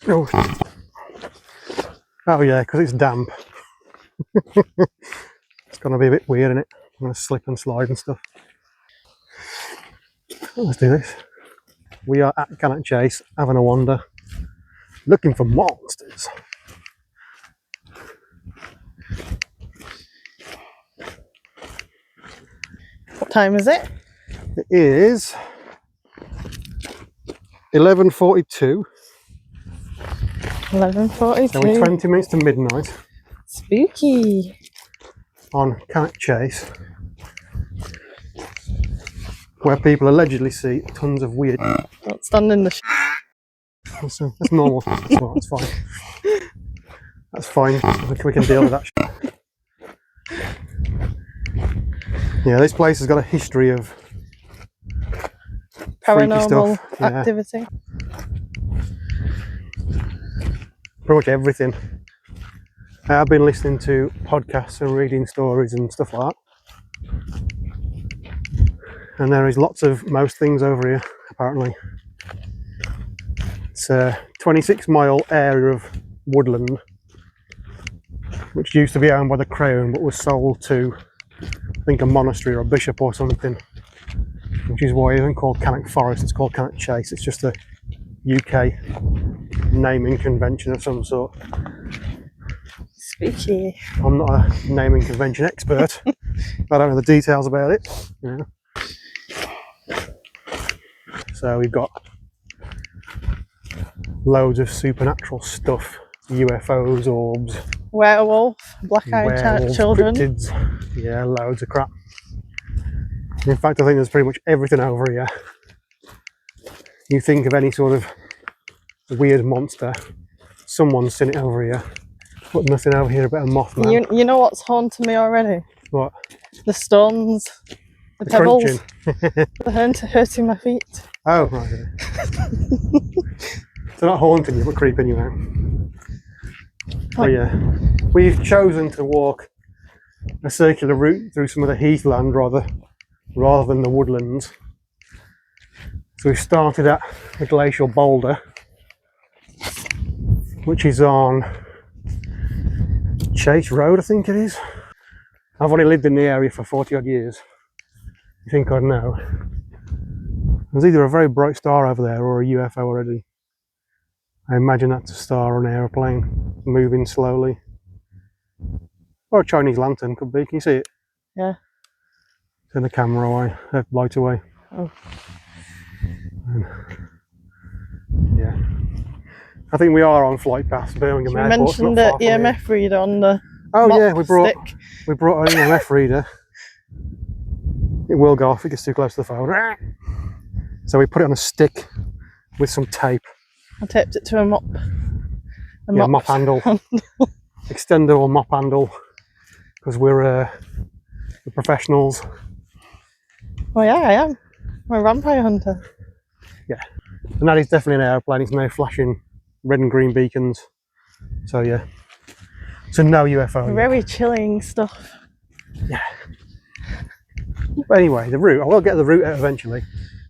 Oh. Oh yeah, because it's damp. It's going to be a bit weird, isn't it? I'm going to slip and slide and stuff. Let's do this. We are at Cannock Chase, having a wander, looking for monsters. What time is it? It is 11:42. 11:42. So we're 20 minutes to midnight. Spooky. On Cannock Chase, where people allegedly see tons of weird. Don't stand in the That's normal. That's fine. That's fine. We can deal with that. Yeah, this place has got a history of paranormal stuff. activity. Pretty much everything. I've been listening to podcasts and reading stories and stuff like that. And there is lots of most things over here, apparently. It's a 26-mile area of woodland, which used to be owned by the Crown, but was sold to, I think, a monastery or a bishop or something. Which is why it isn't called Cannock Forest, it's called Cannock Chase. It's just a UK naming convention of some sort. Spooky. I'm not a naming convention expert. I don't know the details about it. Yeah. So we've got loads of supernatural stuff. UFOs, orbs, Werewolf, black-eyed children. Cryptids. Yeah, loads of crap. In fact, I think there's pretty much everything over here. You think of any sort of weird monster, someone's seen it over here. But nothing over here about a Mothman. You know what's haunted me already? What? The stones, the pebbles. Crunching. They're hurting my feet. Oh, right. They're not haunting you, but creeping you out. Oh yeah. We've chosen to walk a circular route through some of the heathland rather than the woodlands. So we started at the glacial boulder, which is on Chase Road, I think it is. I've only lived in the area for 40 odd years. You think I'd know? There's either a very bright star over there or a UFO already. I imagine that's a star on an aeroplane moving slowly. Or a Chinese lantern, could be. Can you see it? Yeah. Turn the camera away, light away. Oh. Yeah. I think we are on flight past Birmingham Airport. You mentioned the EMF reader on the yeah, we brought stick. an EMF reader. It will go off if it gets too close to the phone. So we put it on a stick with some tape. I taped it to a mop. Mop handle. Extender or mop handle. Because we're the professionals. Oh yeah, I am. I'm a vampire hunter. Yeah. And that is definitely an airplane. It's now flashing red and green beacons. So yeah. So no UFO. Very chilling stuff. Yeah. But anyway, the route. I will get the route out eventually.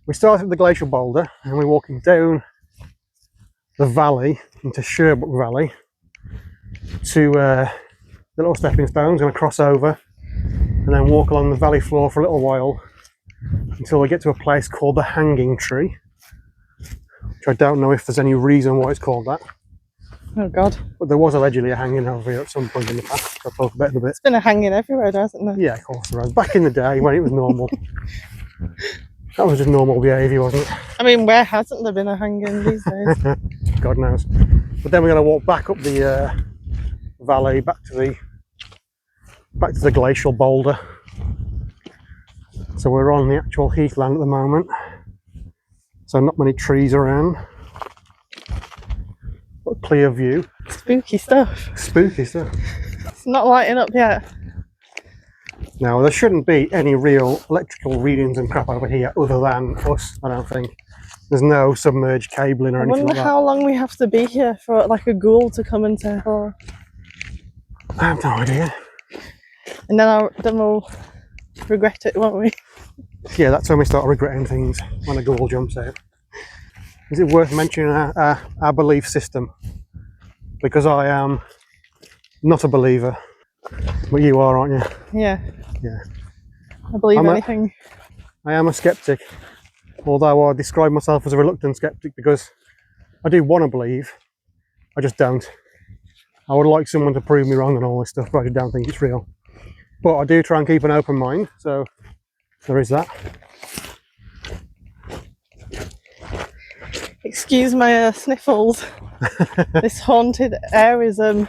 We started at the glacial boulder and we're walking down the valley into Sherbrooke Valley to the little stepping stones. Going to cross over and then walk along the valley floor for a little while until we get to a place called the Hanging Tree, which I don't know if there's any reason why it's called that. Oh God. But there was allegedly a hanging over here at some point in the past. I'll talk about it in a bit. It's been a hanging everywhere, hasn't there? Yeah, of course there was. Back in the day when it was normal. That was just normal behaviour, wasn't it? I mean, where hasn't there been a hanging these days? God knows. But then we're going to walk back up the valley, back to the glacial boulder. So we're on the actual heathland at the moment. So not many trees around. But clear view. Spooky stuff. Spooky stuff. It's not lighting up yet. Now, there shouldn't be any real electrical readings and crap over here other than us, I don't think. There's no submerged cabling or I anything wonder like that. how long we have to be here for like a ghoul to come and say hello. I have no idea. And then we'll regret it, won't we? Yeah, that's when we start regretting things, when a ghoul jumps out. Is it worth mentioning our belief system? Because I am not a believer, but you are, aren't you? Yeah. Yeah. I believe anything. I am a skeptic, although I describe myself as a reluctant skeptic because I do want to believe, I just don't. I would like someone to prove me wrong and all this stuff, but I just don't think it's real. But I do try and keep an open mind, so there is that. Excuse my sniffles. This haunted air is So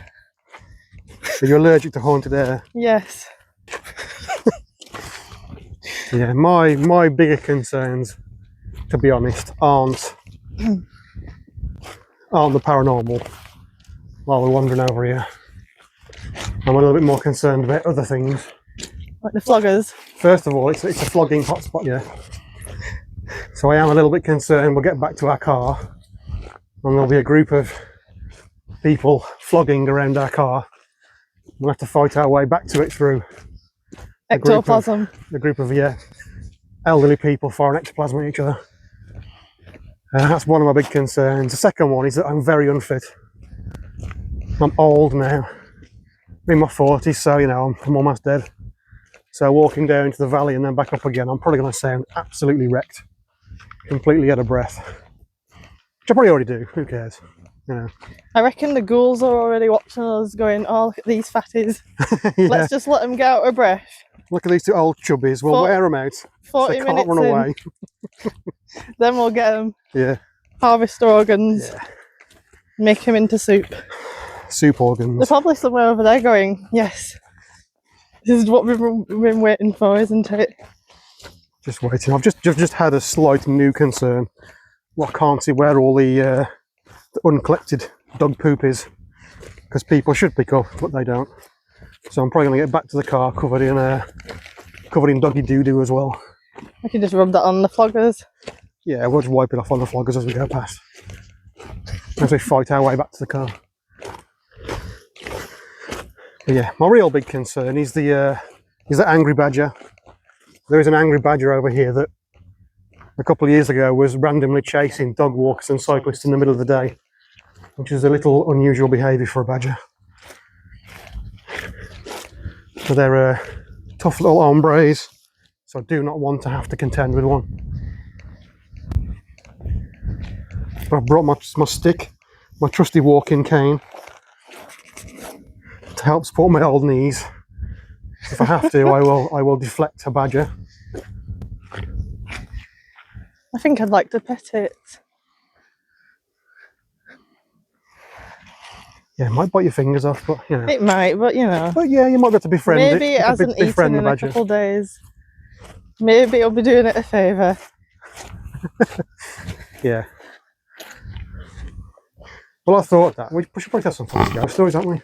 you're allergic to haunted air? yes. Yeah, my bigger concerns, to be honest, aren't the paranormal while we're wandering over here. I'm a little bit more concerned about other things. Like the floggers. First of all, it's a flogging hotspot, yeah. So I am a little bit concerned we'll get back to our car and there'll be a group of people flogging around our car. We'll have to fight our way back to it through Ectoplasm. a group of elderly people firing ectoplasm at each other. That's one of my big concerns. The second one is that I'm very unfit. I'm old now. I'm in my 40s, so I'm almost dead. So walking down to the valley and then back up again, I'm probably going to sound absolutely wrecked, completely out of breath. Which I probably already do. Who cares? I reckon the ghouls are already watching us going, oh, look at these fatties. Yeah. Let's just let them get out of breath. Look at these two old chubbies. We'll wear them out. 40 so they minutes can't run in, away. then we'll get them. Yeah. Harvest their organs. Yeah. Make them into soup. Soup organs. They're probably somewhere over there going, yes. This is what we've been waiting for, isn't it? Just waiting. I've just had a slight new concern. Well, I can't see where all the uncollected dog poop is, because people should pick up, but they don't. So I'm probably going to get back to the car covered in doggy doo-doo as well. I can just rub that on the floggers. Yeah, we'll just wipe it off on the floggers as we go past. As we fight our way back to the car. But yeah, my real big concern is the angry badger. There is an angry badger over here that a couple of years ago was randomly chasing dog walkers and cyclists in the middle of the day, which is a little unusual behaviour for a badger. So they're tough little hombres, so I do not want to have to contend with one. But I've brought my stick, my trusty walking cane, to help support my old knees. If I have to, I will deflect a badger. I think I'd like to pet it. Yeah, it might bite your fingers off, but It might, but But yeah, you might be able to befriend it. maybe it hasn't eaten in a couple of days. Maybe it'll be doing it a favour. Yeah. Well, I thought that. We should probably have some fun ghost stories, aren't we?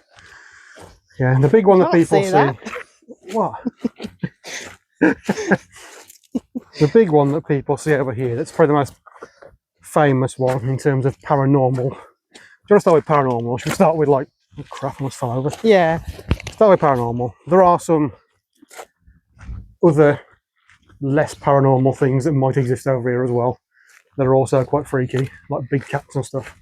Yeah, and the big one that people see. What? The big one that people see over here, that's probably the most famous one in terms of paranormal. Do you want to start with paranormal? Should we start with oh crap, I almost fell over. Yeah. Start with paranormal. There are some other less paranormal things that might exist over here as well that are also quite freaky, like big cats and stuff.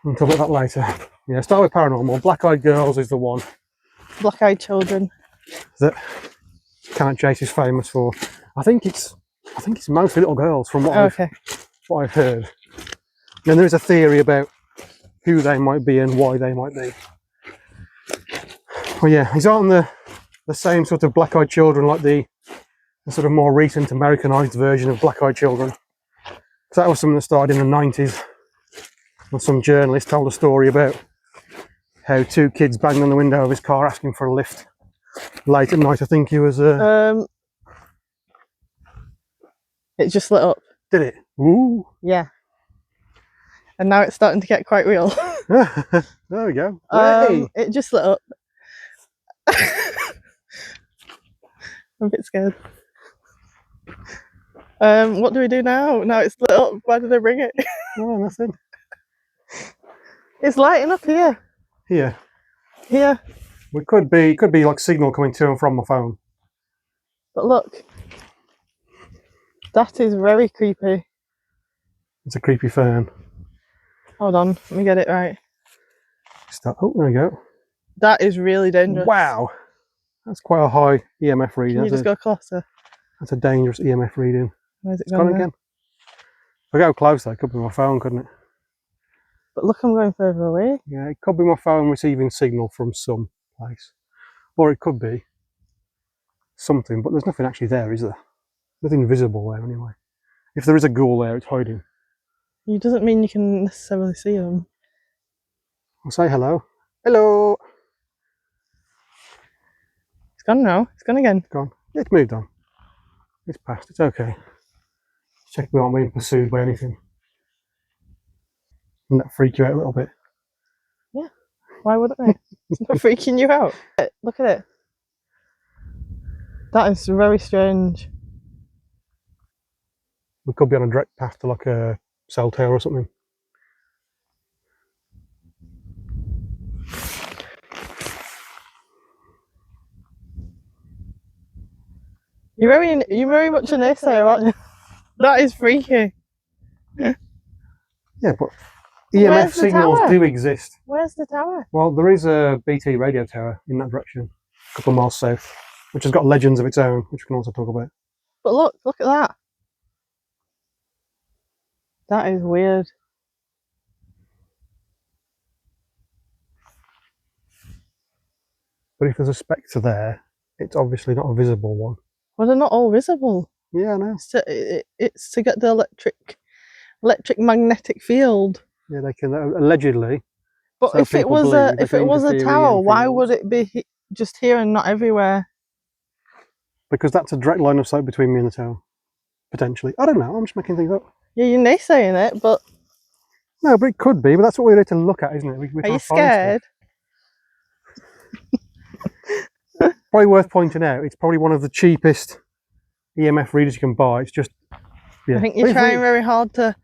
We'll talk about that later. Yeah, start with paranormal. Black-eyed girls is the one Black-eyed children. that Cannock Chase is famous for. I think it's mostly little girls from what I've heard. Then there is a theory about who they might be and why they might be. Well, yeah, these aren't the same sort of black-eyed children like the sort of more recent Americanized version of black-eyed children. So that was something that started in the 90s. And some journalist told a story about how two kids banged on the window of his car asking for a lift late at night. I think he was. It just lit up. Did it? Ooh. Yeah. And now it's starting to get quite real. There we go. Hey. It just lit up. I'm a bit scared. What do we do now? Now it's lit up. Why did I bring it? No, nothing. It's lighting up here. Here. Here. We could be like signal coming to and from my phone. But look. That is very creepy. It's a creepy fern. Hold on, let me get it right. Oh, there we go. That is really dangerous. Wow. That's quite a high EMF reading. Can you just go closer? That's a dangerous EMF reading. Where's it It's gone going again. If I go closer, it could be my phone, couldn't it? But look, I'm going further away. Yeah, it could be my phone receiving signal from some place. Or it could be something, but there's nothing actually there, is there? Nothing visible there anyway. If there is a ghoul there, it's hiding. It doesn't mean you can necessarily see them. I'll say hello. Hello! It's gone now. It's gone again. It's gone. It's moved on. It's past. It's okay. Check we aren't being pursued by anything. Wouldn't that freak you out a little bit? Yeah. Why wouldn't it? It's not freaking you out. Look at it. That is very strange. We could be on a direct path to like a cell tower or something. You're very much a naysayer, aren't you? That is freaky. Yeah, but Where's EMF the signals tower? do exist. Where's the tower? Well, there is a BT radio tower in that direction, a couple of miles south, which has got legends of its own, which we can also talk about. But look at that. That is weird. But if there's a spectre there, it's obviously not a visible one. Well, they're not all visible. Yeah, I know. It's to get the electric magnetic field. Yeah, they can allegedly. But So if it people was believe they if it can was a interfere tower, in why fields. would it be just here and not everywhere? Because that's a direct line of sight between me and the tower. Potentially. I don't know, I'm just making things up. Yeah, you're naysaying it, but No, but it could be, but that's what we're here to look at, isn't it? We're are trying you to find stuff. scared? Probably worth pointing out, it's probably one of the cheapest EMF readers you can buy. It's just, yeah. I think you're trying very hard to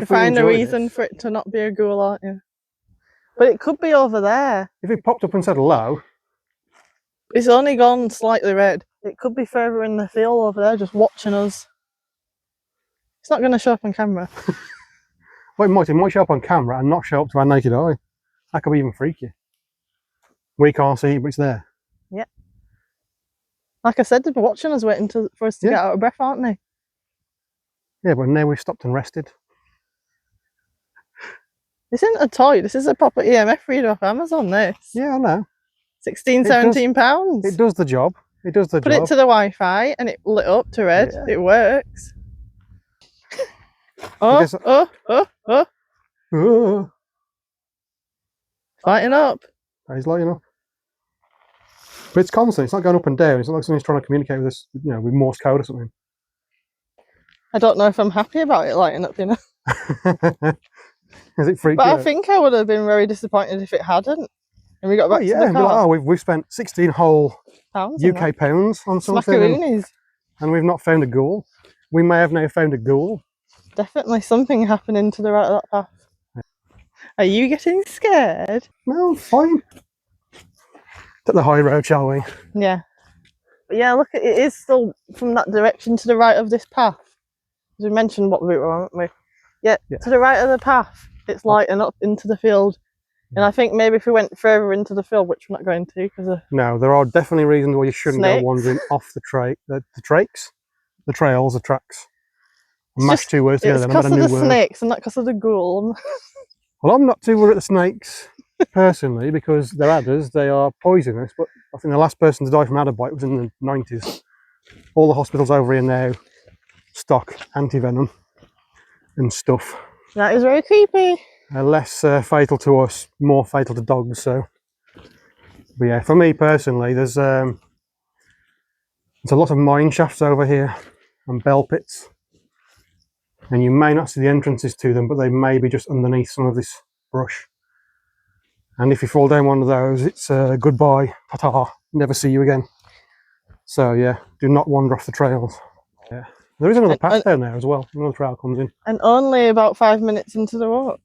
find a reason for it to not be a ghoul, aren't you? But it could be over there. If it popped up and said hello, It's only gone slightly red. It could be further in the field over there, just watching us. It's not going to show up on camera. well, it might show up on camera and not show up to our naked eye. That could be even freaky. We can't see it, but it's there. Yeah. Like I said, they've been watching us, waiting for us to Yeah. get out of breath, aren't they? Yeah, but now we've stopped and rested. This isn't a toy. This is a proper EMF reader off Amazon, this. Yeah, I know. 16, £17. It does the job. It does the Put job. it to the Wi-Fi and it lit up to red. Yeah. It works. Oh. Oh, Lighting up. he's lighting up. But it's constant. It's not going up and down. It's not like somebody's trying to communicate with us, you know, with Morse code or something. I don't know if I'm happy about it lighting up, you know. Is it freaky? But I think I would have been very disappointed if it hadn't. And we got back to the Be like, car. oh, we've spent 16 whole Pounds on UK pounds on something, Smackaroonies. and we've not found a ghoul. We may have now found a ghoul. Definitely something happening to the right of that path. Are you getting scared? No, fine. Take the high road, shall we? Yeah. But yeah, look, it is still from that direction to the right of this path. As we mentioned what route we're on, haven't we? Yeah, to the right of the path, it's lighting up into the field. And I think maybe if we went further into the field, which we're not going to, because of No, there are definitely reasons why you shouldn't snakes. go wandering off the trails, the tracks. Mash two words together, It's then I because made of a the new word. snakes and not because of the ghoul. Well, I'm not too worried at the snakes, personally, because they're adders, they are poisonous, but I think the last person to die from adder bite was in the 90s. All the hospitals over here now stock anti-venom and stuff. That is very creepy. Less fatal to us, more fatal to dogs, so. But yeah, for me personally, there's a lot of mine shafts over here and bell pits. And you may not see the entrances to them, but they may be just underneath some of this brush. And if you fall down one of those, it's goodbye, ta-ta, never see you again. So yeah, do not wander off the trails. Yeah. There is another path down there as well. Another trail comes in. And only about 5 minutes into the walk.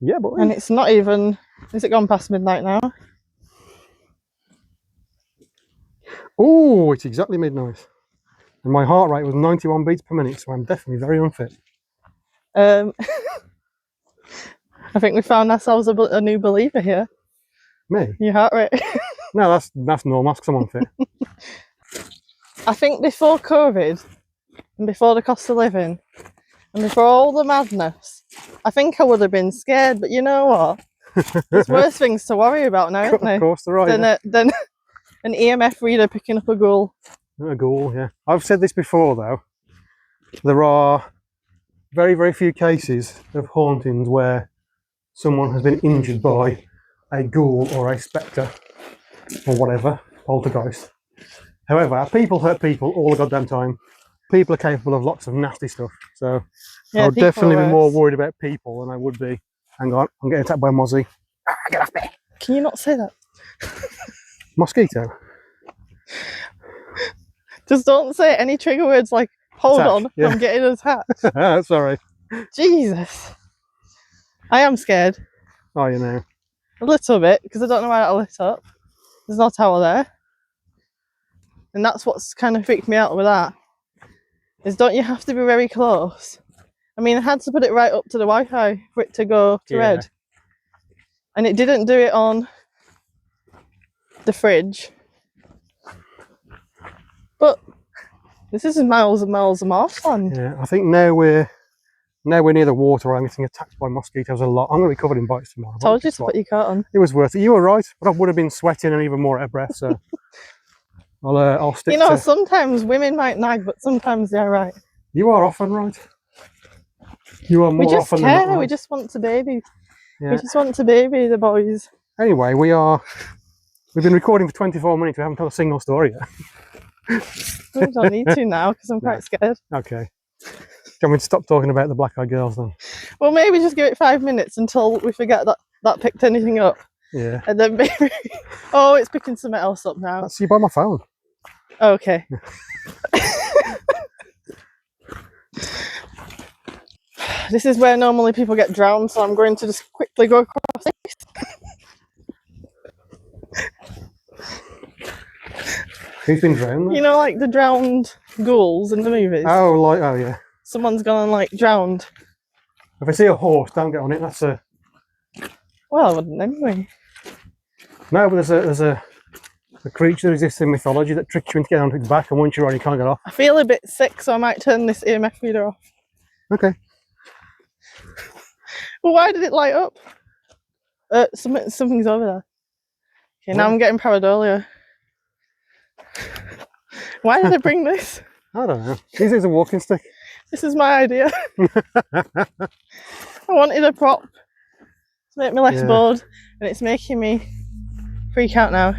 Yeah, but and it's not even. Is it gone past midnight now? Oh, it's exactly midnight. And my heart rate was 91 beats per minute, so I'm definitely very unfit. I think we found ourselves a new believer here. Me? Your heart rate. No, that's normal. That's 'cause I'm unfit. I think before COVID, and before the cost of living, and before all the madness, I think I would have been scared. But you know what? There's worse things to worry about now, isn't there? Of course, there are. Than an EMF reader picking up a ghoul. A ghoul, yeah. I've said this before, though. There are very, very few cases of hauntings where someone has been injured by a ghoul or a spectre or whatever, poltergeist. However, people hurt people all the goddamn time. People are capable of lots of nasty stuff. So Yeah, I would definitely be are more worse. worried about people than I would be. Hang on, I'm getting attacked by a mozzie. Ah, get off me! Can you not say that? Mosquito. Just don't say any trigger words like "hold Attack, on," yeah. I'm getting attacked. Sorry. Jesus, I am scared Oh, you know. a little bit because I don't know why that lit up. There's no tower there, and that's what's kind of freaked me out with that. Is don't you have to be very close? I mean, I had to put it right up to the Wi-Fi for it to go to red, and it didn't do it on the fridge. But this is miles and miles of marshland. Yeah, I think now we're near the water. I'm getting attacked by mosquitoes a lot. I'm going to be covered in bites tomorrow. Told you to put your coat on. It was worth it. You were right, but I would have been sweating and even more out of breath. So I'll stick. You know, to... sometimes women might nag, but sometimes they're right. You are often right. You are more We just often care. than not right. We just want to baby. Yeah. We just want to baby the boys. Anyway, we've been recording for 24 minutes. We haven't told a single story yet. I don't need to now because I'm quite scared. Okay. Do you want me to stop talking about the black-eyed girls then? Well, maybe just give it 5 minutes until we forget that picked anything up. Yeah. And then maybe... Oh, it's picking something else up now. That's you by my phone. Okay. This is where normally people get drowned, so I'm going to just quickly go across this. Who's been drowned then? You know, like the drowned ghouls in the movies? Oh yeah. Someone's gone like drowned. If I see a horse, don't get on it. That's a... Well, I wouldn't anyway. No, but there's a creature that exists in mythology that tricks you into getting onto its back, and once you're on, you can't get off. I feel a bit sick, so I might turn this EMF reader off. Okay. Well, why did it light up? Something's over there. Okay, now I'm getting pareidolia. Why did I bring this? I don't know. This is a walking stick. This is my idea. I wanted a prop to make me less bored, and it's making me freak out now.